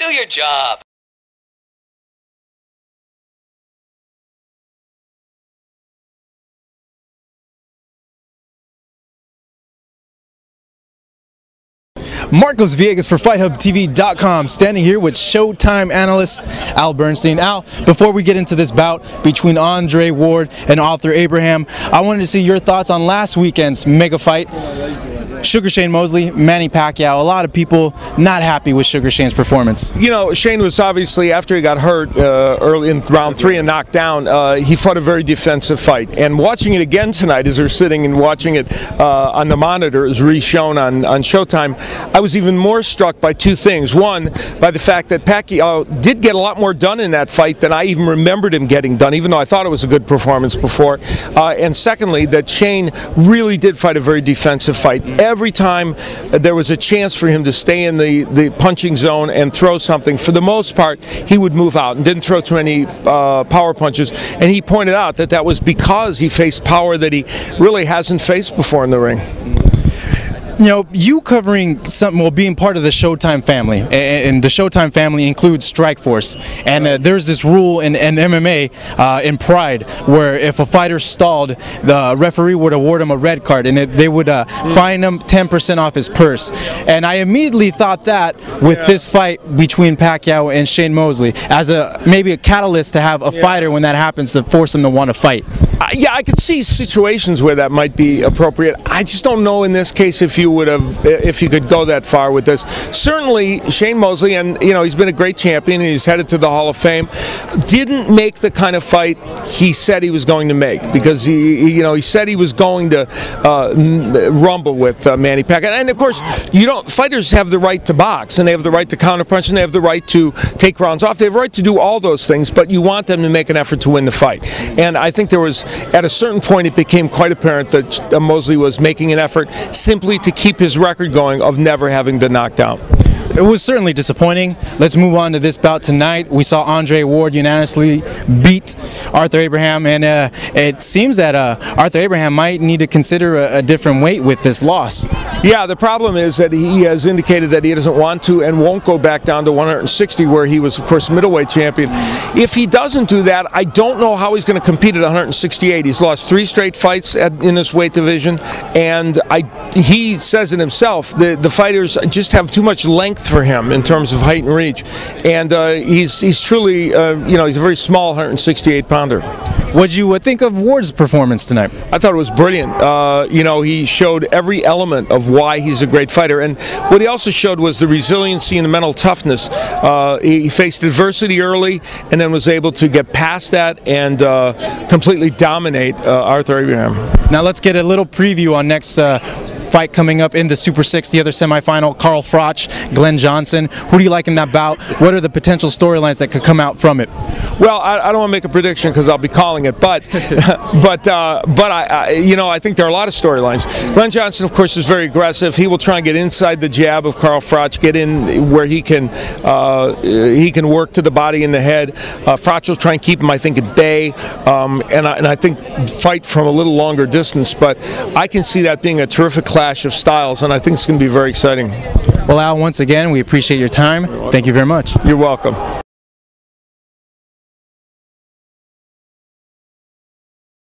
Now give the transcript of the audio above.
Do your job. Marcos Villegas for FightHubTV.com, standing here with Showtime analyst Al Bernstein. Al, before we get into this bout between Andre Ward and Arthur Abraham, I wanted to see your thoughts on last weekend's mega fight. Sugar Shane Mosley, Manny Pacquiao. A lot of people not happy with Sugar Shane's performance. You know, Shane was obviously, after he got hurt early in round 3 and knocked down, he fought a very defensive fight. And watching it again tonight, as we're sitting and watching it on the monitor, as re-shown on Showtime, I was even more struck by two things. One, by the fact that Pacquiao did get a lot more done in that fight than I even remembered him getting done, even though I thought it was a good performance before. And secondly, that Shane really did fight a very defensive fight. Every time there was a chance for him to stay in the punching zone and throw something, for the most part, he would move out and didn't throw too many power punches. And he pointed out that that was because he faced power that he really hasn't faced before in the ring. You know, you covering something, well, being part of the Showtime family, and the Showtime family includes Strikeforce, and there's this rule in MMA, in Pride, where if a fighter stalled, the referee would award him a red card, and they would fine him 10% off his purse. And I immediately thought that with this fight between Pacquiao and Shane Mosley, as maybe a catalyst to have a fighter when that happens to force him to want to fight. Yeah, I could see situations where that might be appropriate. I just don't know in this case if you could go that far with this. Certainly, Shane Mosley, and you know, he's been a great champion and he's headed to the Hall of Fame, didn't make the kind of fight he said he was going to make, because he said he was going to rumble with Manny Pacquiao. And of course, fighters have the right to box, and they have the right to counterpunch, and they have the right to take rounds off. They have the right to do all those things, but you want them to make an effort to win the fight. And I think there was, at a certain point, it became quite apparent that Mosley was making an effort simply to keep his record going of never having been knocked out. It was certainly disappointing. Let's move on to this bout tonight. We saw Andre Ward unanimously beat Arthur Abraham, and it seems that Arthur Abraham might need to consider a different weight with this loss. Yeah, the problem is that he has indicated that he doesn't want to and won't go back down to 160, where he was, of course, middleweight champion. If he doesn't do that, I don't know how he's going to compete at 168. He's lost 3 straight fights in this weight division, and he says it himself, the fighters just have too much length for him in terms of height and reach, and he's truly, he's a very small 168 pounder. What did you think of Ward's performance tonight? I thought it was brilliant. He showed every element of why he's a great fighter, and what he also showed was the resiliency and the mental toughness. He faced adversity early and then was able to get past that and completely dominate Arthur Abraham. Now let's get a little preview on next fight coming up in the Super 6, the other semifinal. Carl Froch, Glenn Johnson. Who do you like in that bout? What are the potential storylines that could come out from it? Well, I don't want to make a prediction because I'll be calling it, but I think there are a lot of storylines. Glenn Johnson, of course, is very aggressive. He will try and get inside the jab of Carl Froch, get in where he can work to the body and the head. Froch will try and keep him, I think, at bay, and I think fight from a little longer distance. But I can see that being a terrific clash of styles, and I think it's going to be very exciting. Well, Al, once again, we appreciate your time. Thank you very much. You're welcome.